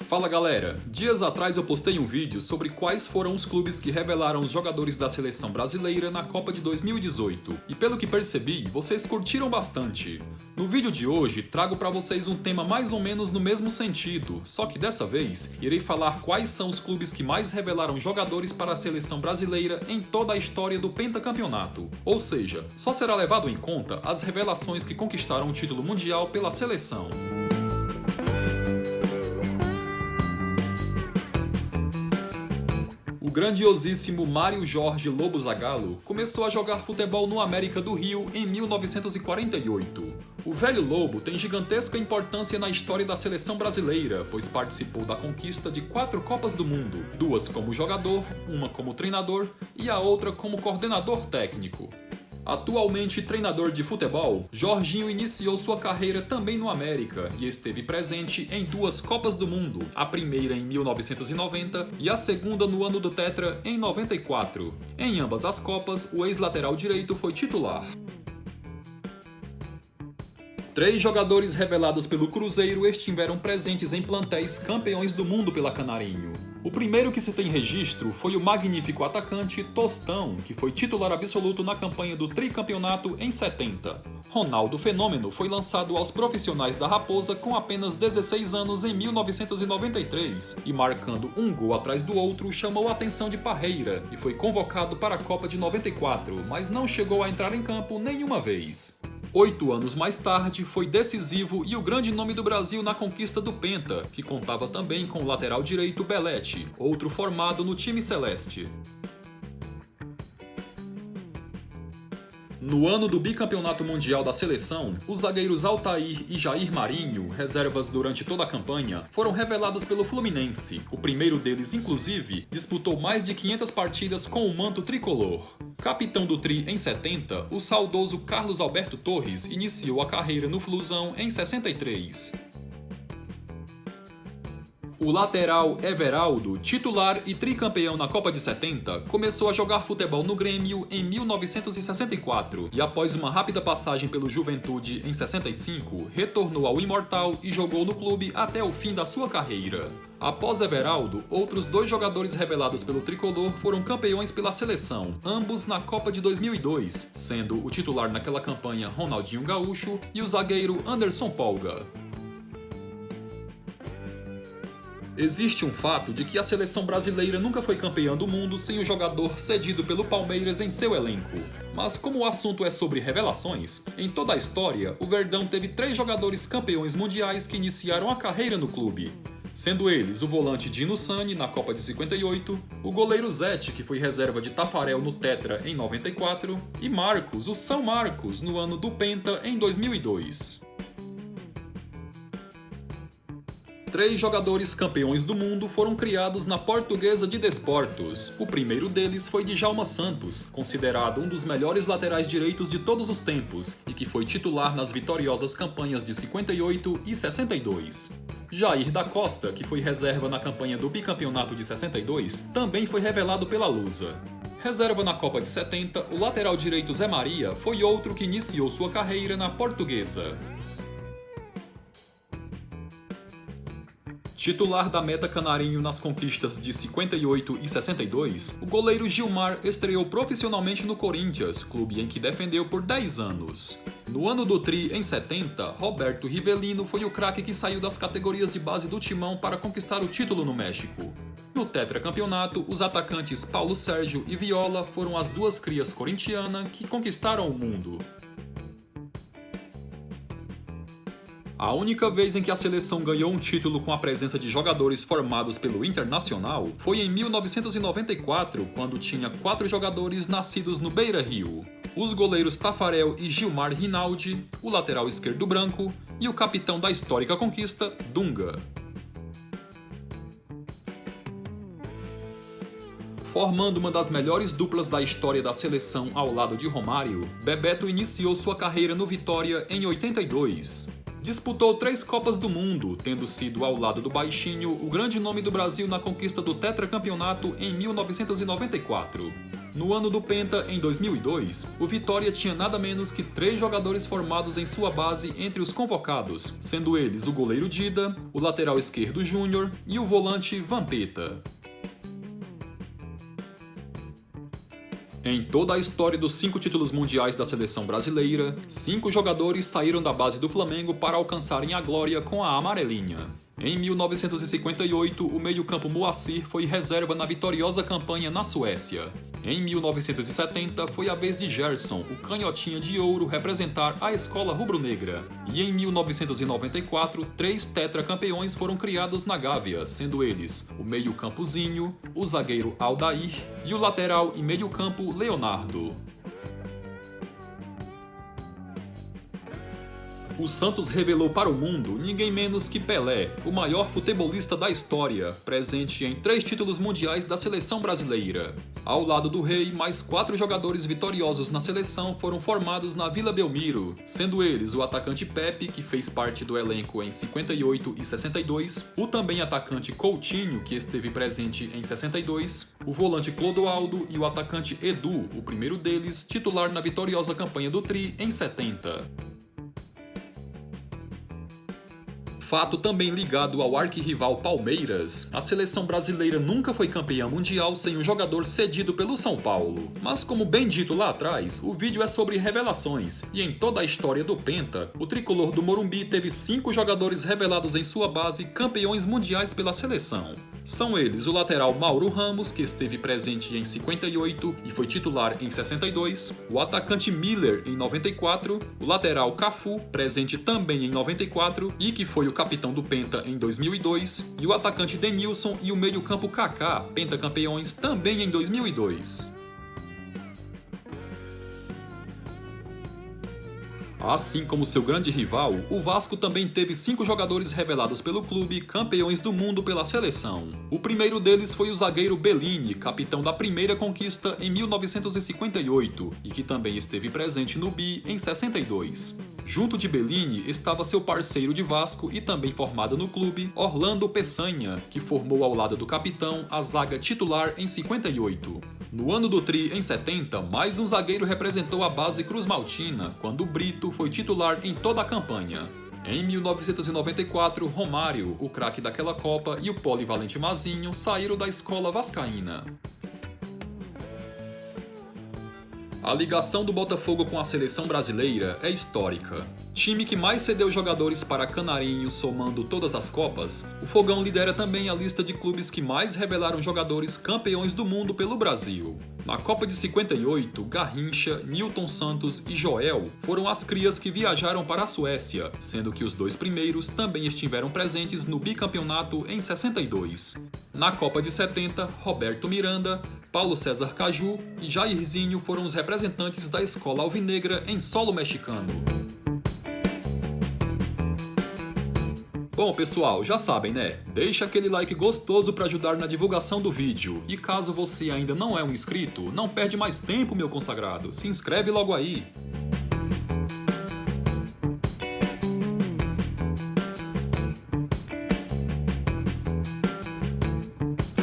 Fala galera, dias atrás eu postei um vídeo sobre quais foram os clubes que revelaram os jogadores da seleção brasileira na Copa de 2018 e pelo que percebi, vocês curtiram bastante. No vídeo de hoje trago para vocês um tema mais ou menos no mesmo sentido, só que dessa vez irei falar quais são os clubes que mais revelaram jogadores para a seleção brasileira em toda a história do pentacampeonato. Ou seja, só será levado em conta as revelações que conquistaram o título mundial pela seleção. O grandiosíssimo Mário Jorge Lobo Zagallo começou a jogar futebol no América do Rio em 1948. O velho Lobo tem gigantesca importância na história da seleção brasileira, pois participou da conquista de 4 Copas do Mundo, 2 como jogador, uma como treinador e a outra como coordenador técnico. Atualmente treinador de futebol, Jorginho iniciou sua carreira também no América e esteve presente em 2 Copas do Mundo, a primeira em 1990 e a segunda no ano do Tetra em 94. Em ambas as Copas, o ex-lateral direito foi titular. 3 jogadores revelados pelo Cruzeiro estiveram presentes em plantéis campeões do mundo pela Canarinho. O primeiro que se tem registro foi o magnífico atacante Tostão, que foi titular absoluto na campanha do tricampeonato em 70. Ronaldo Fenômeno foi lançado aos profissionais da Raposa com apenas 16 anos em 1993 e, marcando um gol atrás do outro, chamou a atenção de Parreira e foi convocado para a Copa de 94, mas não chegou a entrar em campo nenhuma vez. 8 anos mais tarde, foi decisivo e o grande nome do Brasil na conquista do Penta, que contava também com o lateral direito Belletti, outro formado no time celeste. No ano do bicampeonato mundial da seleção, os zagueiros Altair e Jair Marinho, reservas durante toda a campanha, foram revelados pelo Fluminense. O primeiro deles, inclusive, disputou mais de 500 partidas com o manto tricolor. Capitão do Tri em 70, o saudoso Carlos Alberto Torres iniciou a carreira no Flusão em 63. O lateral Everaldo, titular e tricampeão na Copa de 70, começou a jogar futebol no Grêmio em 1964 e após uma rápida passagem pelo Juventude em 65, retornou ao Imortal e jogou no clube até o fim da sua carreira. Após Everaldo, outros 2 jogadores revelados pelo tricolor foram campeões pela seleção, ambos na Copa de 2002, sendo o titular naquela campanha Ronaldinho Gaúcho e o zagueiro Anderson Polga. Existe um fato de que a seleção brasileira nunca foi campeã do mundo sem o jogador cedido pelo Palmeiras em seu elenco. Mas como o assunto é sobre revelações, em toda a história, o Verdão teve 3 jogadores campeões mundiais que iniciaram a carreira no clube. Sendo eles o volante Dino Sani na Copa de 58, o goleiro Zete, que foi reserva de Tafarel no Tetra em 94, e Marcos, o São Marcos, no ano do Penta em 2002. 3 jogadores campeões do mundo foram criados na Portuguesa de Desportos. O primeiro deles foi Djalma Santos, considerado um dos melhores laterais direitos de todos os tempos e que foi titular nas vitoriosas campanhas de 58 e 62. Jair da Costa, que foi reserva na campanha do bicampeonato de 62, também foi revelado pela Lusa. Reserva na Copa de 70, o lateral direito Zé Maria foi outro que iniciou sua carreira na Portuguesa. Titular da meta canarinho nas conquistas de 58 e 62, o goleiro Gilmar estreou profissionalmente no Corinthians, clube em que defendeu por 10 anos. No ano do Tri, em 70, Roberto Rivelino foi o craque que saiu das categorias de base do Timão para conquistar o título no México. No tetracampeonato, os atacantes Paulo Sérgio e Viola foram as 2 crias corintianas que conquistaram o mundo. A única vez em que a seleção ganhou um título com a presença de jogadores formados pelo Internacional foi em 1994, quando tinha 4 jogadores nascidos no Beira-Rio. Os goleiros Tafarel e Gilmar Rinaldi, o lateral esquerdo Branco e o capitão da histórica conquista, Dunga. Formando uma das melhores duplas da história da seleção ao lado de Romário, Bebeto iniciou sua carreira no Vitória em 82. Disputou 3 Copas do Mundo, tendo sido ao lado do Baixinho o grande nome do Brasil na conquista do tetracampeonato em 1994. No ano do Penta, em 2002, o Vitória tinha nada menos que 3 jogadores formados em sua base entre os convocados, sendo eles o goleiro Dida, o lateral esquerdo Júnior e o volante Vampeta. Em toda a história dos 5 títulos mundiais da seleção brasileira, 5 jogadores saíram da base do Flamengo para alcançarem a glória com a amarelinha. Em 1958, o meio-campo Moacir foi reserva na vitoriosa campanha na Suécia. Em 1970, foi a vez de Gerson, o canhotinha de ouro, representar a escola rubro-negra. E em 1994, 3 tetracampeões foram criados na Gávea, sendo eles o meio-campozinho, o zagueiro Aldair e o lateral e meio-campo Leonardo. O Santos revelou para o mundo ninguém menos que Pelé, o maior futebolista da história, presente em 3 títulos mundiais da seleção brasileira. Ao lado do rei, mais 4 jogadores vitoriosos na seleção foram formados na Vila Belmiro, sendo eles o atacante Pepe, que fez parte do elenco em 58 e 62, o também atacante Coutinho, que esteve presente em 62, o volante Clodoaldo e o atacante Edu, o primeiro deles, titular na vitoriosa campanha do Tri em 70. Fato também ligado ao arquirrival Palmeiras, a seleção brasileira nunca foi campeã mundial sem um jogador cedido pelo São Paulo. Mas como bem dito lá atrás, o vídeo é sobre revelações, e em toda a história do Penta, o tricolor do Morumbi teve 5 jogadores revelados em sua base campeões mundiais pela seleção. São eles o lateral Mauro Ramos, que esteve presente em 58 e foi titular em 62, o atacante Miller em 94, o lateral Cafu, presente também em 94 e que foi o capitão do Penta em 2002, e o atacante Denilson e o meio-campo Kaká, pentacampeões também em 2002. Assim como seu grande rival, o Vasco também teve 5 jogadores revelados pelo clube, campeões do mundo pela seleção. O primeiro deles foi o zagueiro Bellini, capitão da primeira conquista em 1958, e que também esteve presente no Bi em 62. Junto de Bellini estava seu parceiro de Vasco e também formado no clube, Orlando Peçanha, que formou ao lado do capitão a zaga titular em 58. No ano do Tri, em 70, mais um zagueiro representou a base cruzmaltina, quando o Brito foi titular em toda a campanha. Em 1994, Romário, o craque daquela Copa, e o polivalente Mazinho saíram da escola vascaína. A ligação do Botafogo com a seleção brasileira é histórica. Time que mais cedeu jogadores para Canarinho somando todas as Copas, o Fogão lidera também a lista de clubes que mais revelaram jogadores campeões do mundo pelo Brasil. Na Copa de 58, Garrincha, Nilton Santos e Joel foram as crias que viajaram para a Suécia, sendo que os 2 primeiros também estiveram presentes no bicampeonato em 62. Na Copa de 70, Roberto Miranda, Paulo César Caju e Jairzinho foram os representantes da escola alvinegra em solo mexicano. Bom pessoal, já sabem né? Deixa aquele like gostoso para ajudar na divulgação do vídeo. E caso você ainda não é um inscrito, não perde mais tempo meu consagrado, se inscreve logo aí!